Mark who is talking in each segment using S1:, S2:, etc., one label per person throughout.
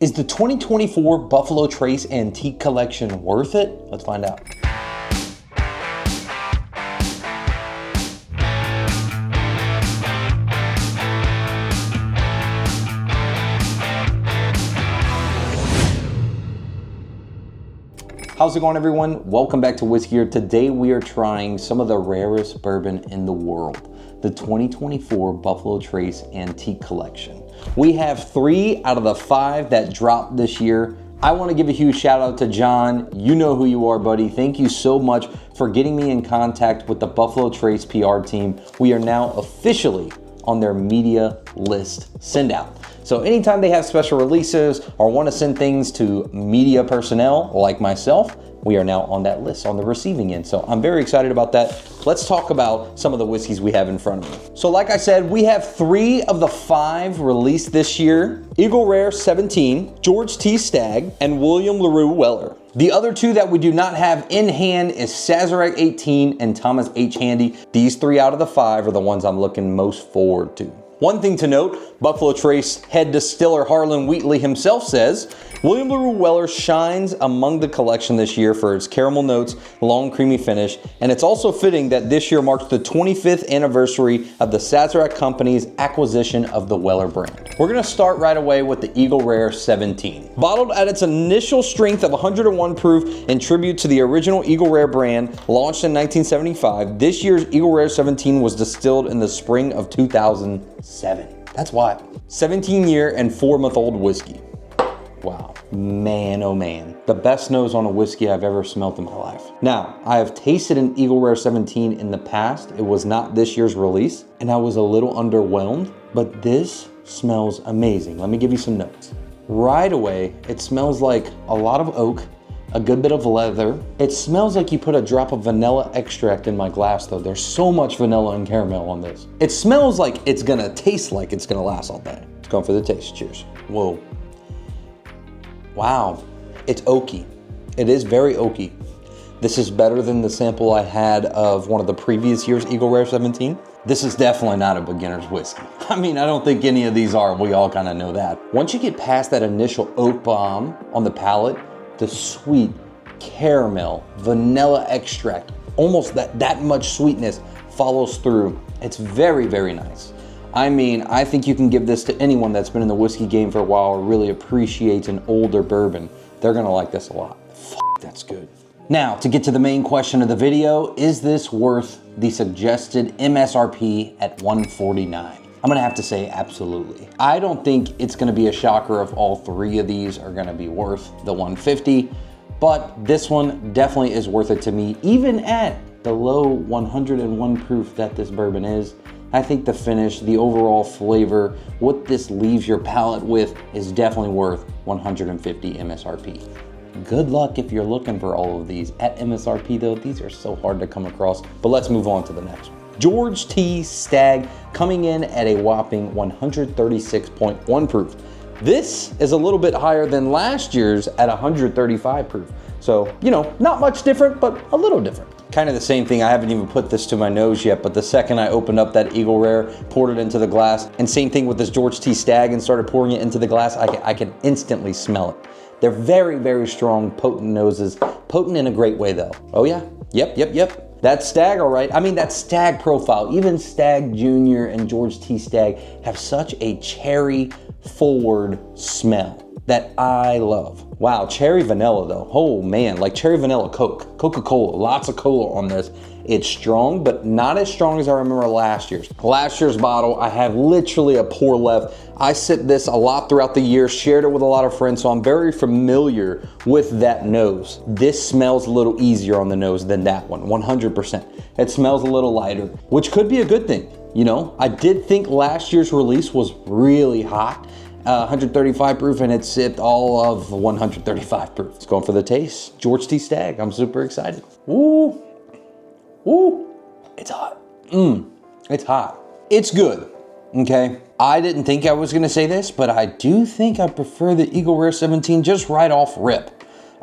S1: Is the 2024 Buffalo Trace Antique Collection worth it? Let's find out. How's it going, everyone? Welcome back to Whiskey Here. Today we are trying some of the rarest bourbon in the world, the 2024 Buffalo Trace Antique Collection. We have 3 out of the 5 that dropped this year. I want to give a huge shout out to John. You know who you are, buddy. Thank you so much for getting me in contact with the Buffalo Trace PR team. We are now officially on their media list send out. So anytime they have special releases or want to send things to media personnel like myself, we are now on that list on the receiving end. So I'm very excited about that. Let's talk about some of the whiskeys we have in front of me. So like I said, we have 3 of the 5 released this year: Eagle Rare 17, George T. Stagg, and William Larue Weller. The other 2 that we do not have in hand is Sazerac 18 and Thomas H. Handy. These 3 out of the 5 are the ones I'm looking most forward to. One thing to note, Buffalo Trace head distiller Harlan Wheatley himself says, William Larue Weller shines among the collection this year for its caramel notes, long creamy finish, and it's also fitting that this year marks the 25th anniversary of the Sazerac Company's acquisition of the Weller brand. We're gonna start right away with the Eagle Rare 17. Bottled at its initial strength of 101 proof in tribute to the original Eagle Rare brand, launched in 1975, this year's Eagle Rare 17 was distilled in the spring of 2007. That's wild. 17-year and 4-month-old whiskey. Wow, man, oh man. The best nose on a whiskey I've ever smelt in my life. Now, I have tasted an Eagle Rare 17 in the past. It was not this year's release, and I was a little underwhelmed, but this smells amazing. Let me give you some notes. Right away, it smells like a lot of oak, a good bit of leather. It smells like you put a drop of vanilla extract in my glass though. There's so much vanilla and caramel on this. It smells like it's gonna taste like it's gonna last all day. Let's go for the taste, cheers. Whoa. Wow, it's oaky. It is very oaky. This is better than the sample I had of one of the previous year's Eagle Rare 17. This is definitely not a beginner's whiskey. I mean, I don't think any of these are. We all kind of know that. Once you get past that initial oak bomb on the palate, the sweet caramel, vanilla extract, almost that much sweetness follows through. It's very, very nice. I mean, I think you can give this to anyone that's been in the whiskey game for a while or really appreciates an older bourbon. They're gonna like this a lot. That's good. Now, to get to the main question of the video, is this worth the suggested MSRP at $149? I'm gonna have to say absolutely. I don't think it's gonna be a shocker if all 3 of these are gonna be worth the $150, but this one definitely is worth it to me, even at the low 101 proof that this bourbon is. I think the finish, the overall flavor, what this leaves your palate with is definitely worth 150 MSRP. Good luck if you're looking for all of these at MSRP though. These are so hard to come across, but let's move on to the next one. George T. Stagg coming in at a whopping 136.1 proof. This is a little bit higher than last year's at 135 proof. So, you know, not much different, but a little different. Kind of the same thing. I haven't even put this to my nose yet, but the second I opened up that Eagle Rare, poured it into the glass, and same thing with this George T. Stagg and started pouring it into the glass, I can instantly smell it. They're very, very strong, potent noses. Potent in a great way though. Oh yeah, yep. That's Stagg, all right. I mean, that Stagg profile, even Stagg Jr. and George T. Stagg have such a cherry forward smell that I love. Wow, cherry vanilla though. Oh man, like cherry vanilla Coke, Coca-Cola, lots of cola on this. It's strong, but not as strong as I remember last year's. Last year's bottle, I have literally a pour left. I sip this a lot throughout the year, shared it with a lot of friends, so I'm very familiar with that nose. This smells a little easier on the nose than that one, 100%. It smells a little lighter, which could be a good thing. You know, I did think last year's release was really hot. 135 proof, and it sipped all of 135 proof. It's going for the taste. George T. Stagg, I'm super excited. Ooh, it's hot. It's hot. It's good, okay? I didn't think I was gonna say this, but I do think I prefer the Eagle Rare 17 just right off rip.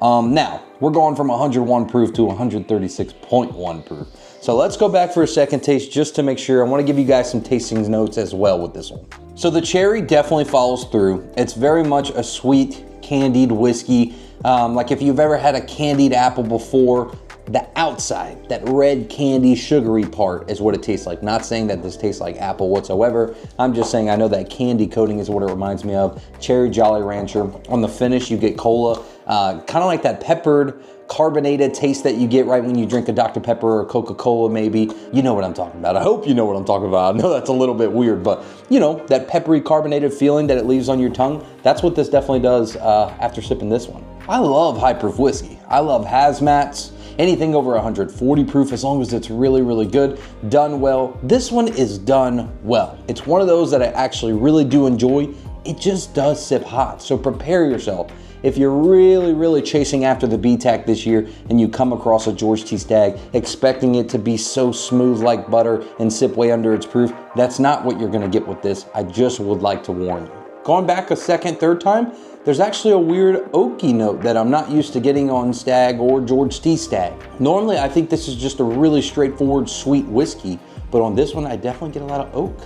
S1: Now, we're going from 101 proof to 136.1 proof. So let's go back for a second taste just to make sure. I wanna give you guys some tasting notes as well with this one. So the cherry definitely follows through. It's very much a sweet candied whiskey. Like if you've ever had a candied apple before, the outside, that red candy sugary part is what it tastes like. Not saying that this tastes like apple whatsoever. I'm just saying I know that candy coating is what it reminds me of. Cherry Jolly Rancher. On the finish, you get cola. Kind of like that peppered, carbonated taste that you get right when you drink a Dr. Pepper or Coca-Cola maybe. You know what I'm talking about. I hope you know what I'm talking about. I know that's a little bit weird, but you know, that peppery carbonated feeling that it leaves on your tongue, that's what this definitely does after sipping this one. I love high proof whiskey. I love hazmats. Anything over 140 proof, as long as it's really, really good, done well. This one is done well. It's one of those that I actually really do enjoy. It just does sip hot, so prepare yourself. If you're really, really chasing after the BTAC this year and you come across a George T. Stagg expecting it to be so smooth like butter and sip way under its proof, that's not what you're gonna get with this. I just would like to warn you. Going back a second, third time, there's actually a weird oaky note that I'm not used to getting on Stagg or George T. Stagg. Normally, I think this is just a really straightforward, sweet whiskey, but on this one, I definitely get a lot of oak,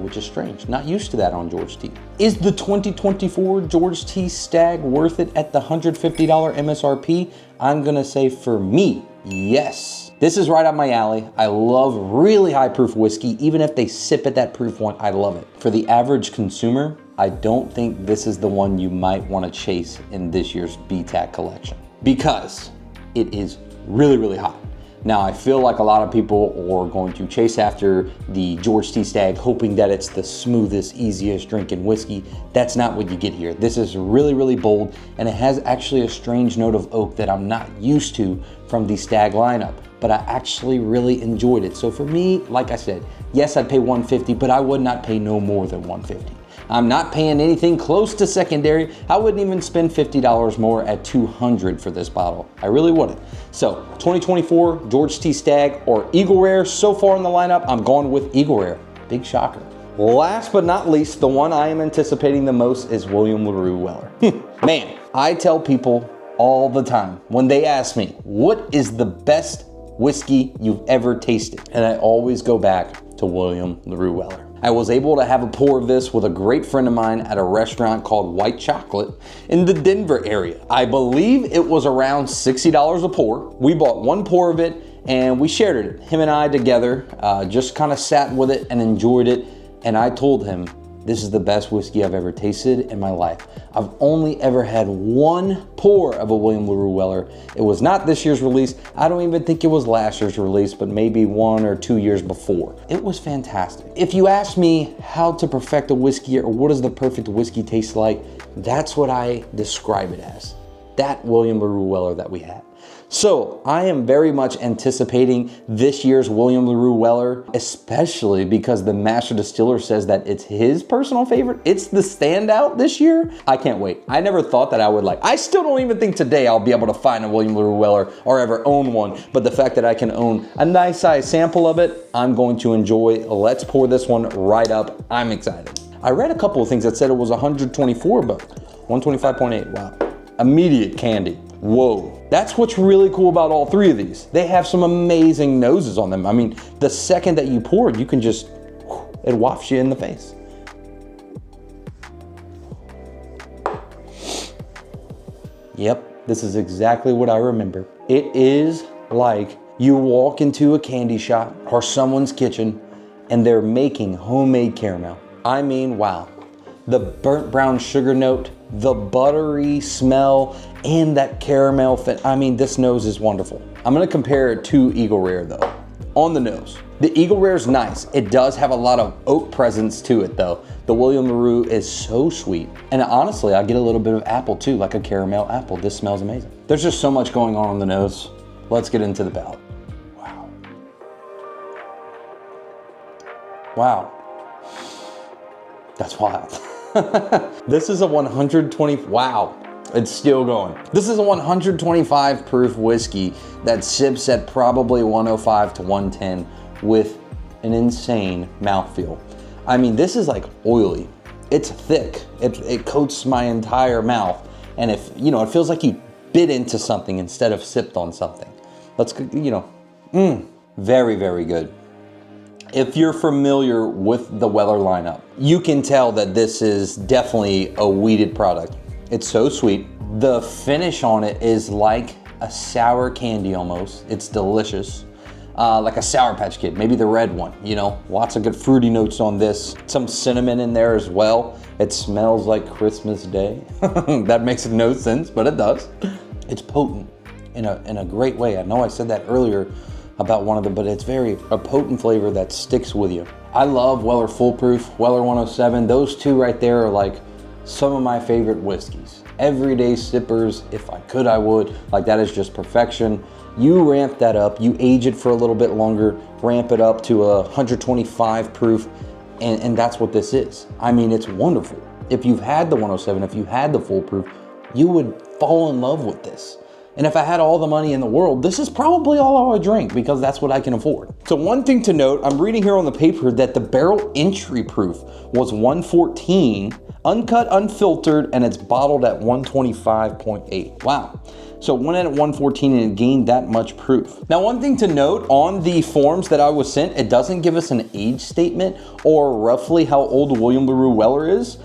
S1: which is strange. Not used to that on George T. Is the 2024 George T. Stagg worth it at the $150 MSRP? I'm gonna say for me, yes. This is right up my alley. I love really high proof whiskey. Even if they sip at that proof one, I love it. For the average consumer, I don't think this is the one you might want to chase in this year's BTAC collection because it is really, really hot. Now, I feel like a lot of people are going to chase after the George T. Stagg, hoping that it's the smoothest, easiest drinking whiskey. That's not what you get here. This is really, really bold, and it has actually a strange note of oak that I'm not used to from the Stagg lineup, but I actually really enjoyed it. So for me, like I said, yes, I'd pay $150, but I would not pay no more than $150. I'm not paying anything close to secondary. I wouldn't even spend $50 more at $200 for this bottle. I really wouldn't. So 2024 George T. Stagg or Eagle Rare. So far in the lineup, I'm going with Eagle Rare. Big shocker. Last but not least, the one I am anticipating the most is William Larue Weller. Man, I tell people all the time when they ask me, what is the best whiskey you've ever tasted? And I always go back to William Larue Weller. I was able to have a pour of this with a great friend of mine at a restaurant called White Chocolate in the Denver area. I believe it was around $60 a pour. We bought one pour of it and we shared it. Him and I together just kind of sat with it and enjoyed it. And I told him, this is the best whiskey I've ever tasted in my life. I've only ever had one pour of a William Larue Weller. It was not this year's release. I don't even think it was last year's release, but maybe 1 or 2 years before. It was fantastic. If you ask me how to perfect a whiskey or what does the perfect whiskey taste like, that's what I describe it as. That William Larue Weller that we had. So I am very much anticipating this year's William Larue Weller, especially because the master distiller says that it's his personal favorite. It's the standout this year. I can't wait. I never thought that I would I still don't even think today I'll be able to find a William Larue Weller or ever own one. But the fact that I can own a nice size sample of it, I'm going to enjoy. Let's pour this one right up. I'm excited. I read a couple of things that said it was 124, but 125.8, wow. Immediate candy. Whoa. That's what's really cool about all three of these. They have some amazing noses on them. I mean, the second that you pour it, you can just, it wafts you in the face. Yep, this is exactly what I remember. It is like you walk into a candy shop or someone's kitchen and they're making homemade caramel. I mean, wow. The burnt brown sugar note, the buttery smell, and that caramel fit. I mean, this nose is wonderful. I'm gonna compare it to Eagle Rare though. On the nose, the Eagle Rare is nice. It does have a lot of oak presence to it though. The William Larue is so sweet. And honestly, I get a little bit of apple too, like a caramel apple. This smells amazing. There's just so much going on the nose. Let's get into the palate. Wow. Wow. That's wild. This is a 120, wow, it's still going. This is a 125 proof whiskey that sips at probably 105 to 110 with an insane mouthfeel. I mean, this is like oily. It's thick. It coats my entire mouth. And if, you know, it feels like you bit into something instead of sipped on something. Let's, you know, very, very good. If you're familiar with the Weller lineup, you can tell that this is definitely a wheated product. It's so sweet. The finish on it is like a sour candy almost. It's delicious. Like a Sour Patch Kid, maybe the red one, you know, lots of good fruity notes on this. Some cinnamon in there as well. It smells like Christmas Day. That makes no sense, but it does. It's potent in a great way. I know I said that earlier about one of them, but it's a potent flavor that sticks with you. I love Weller Foolproof, Weller 107. Those two right there are like some of my favorite whiskeys. Everyday sippers, if I could, I would. Like, that is just perfection. You ramp that up, you age it for a little bit longer, ramp it up to 125 proof, and that's what this is. I mean, it's wonderful. If you've had the 107, if you had the Foolproof, you would fall in love with this. And if I had all the money in the world, this is probably all I would drink because that's what I can afford. So one thing to note, I'm reading here on the paper that the barrel entry proof was 114, uncut, unfiltered, and it's bottled at 125.8. Wow. So it went in at 114 and it gained that much proof. Now, one thing to note on the forms that I was sent, it doesn't give us an age statement or roughly how old William Larue Weller is.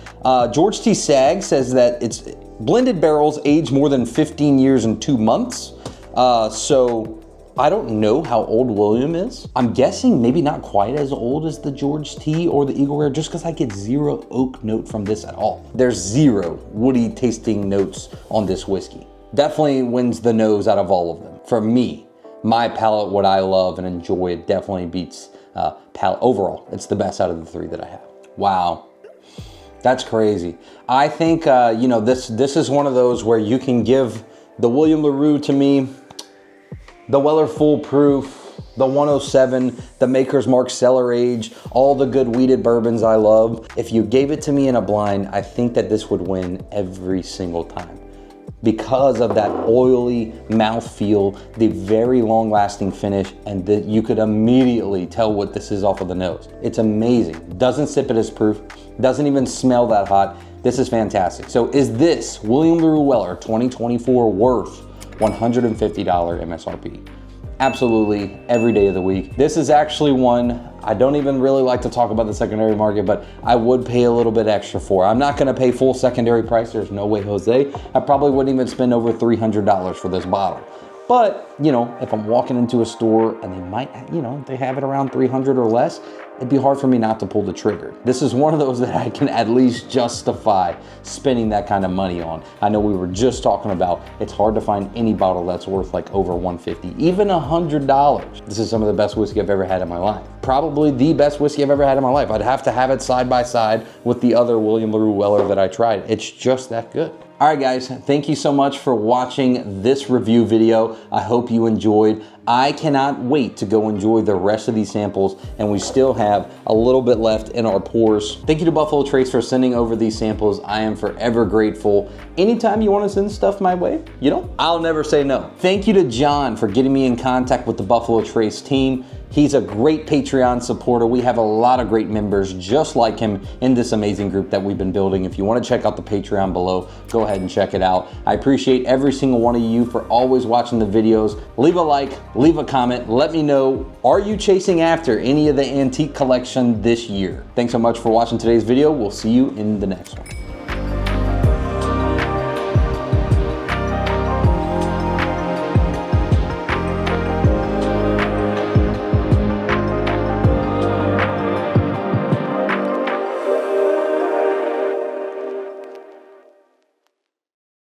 S1: George T. Stagg says that it's blended barrels age more than 15 years and 2 months. So I don't know how old William is. I'm guessing maybe not quite as old as the George T or the Eagle Rare, just because I get zero oak note from this at all. There's zero woody tasting notes on this whiskey. Definitely wins the nose out of all of them. For me, my palate, what I love and enjoy, it definitely beats palate. Overall, it's the best out of the three that I have. Wow. That's crazy. I think, you know, this is one of those where you can give the William Larue to me, the Weller Foolproof, the 107, the Maker's Mark Cellar Age, all the good wheated bourbons I love. If you gave it to me in a blind, I think that this would win every single time because of that oily mouthfeel, the very long-lasting finish, and that you could immediately tell what this is off of the nose. It's amazing. Doesn't sip it as proof, doesn't even smell that hot. This is fantastic. So is this William Larue Weller 2024 worth $150 MSRP? Absolutely, every day of the week. This is actually one I don't even really like to talk about the secondary market, but I would pay a little bit extra for. I'm not gonna pay full secondary price, there's no way, Jose. I probably wouldn't even spend over $300 for this bottle. But, you know, if I'm walking into a store and they might, you know, they have it around 300 or less, it'd be hard for me not to pull the trigger. This is one of those that I can at least justify spending that kind of money on. I know we were just talking about, it's hard to find any bottle that's worth like over $150, even $100. This is some of the best whiskey I've ever had in my life. Probably the best whiskey I've ever had in my life. I'd have to have it side by side with the other William Larue Weller that I tried. It's just that good. All right, guys, thank you so much for watching this review video. I hope you enjoyed. I cannot wait to go enjoy the rest of these samples, and we still have a little bit left in our pours. Thank you to Buffalo Trace for sending over these samples. I am forever grateful. Anytime you want to send stuff my way, you know, I'll never say no. Thank you to John for getting me in contact with the Buffalo Trace team. He's a great Patreon supporter. We have a lot of great members just like him in this amazing group that we've been building. If you want to check out the Patreon below, go ahead and check it out. I appreciate every single one of you for always watching the videos. Leave a like, leave a comment, let me know, are you chasing after any of the antique collection this year? Thanks so much for watching today's video. We'll see you in the next one.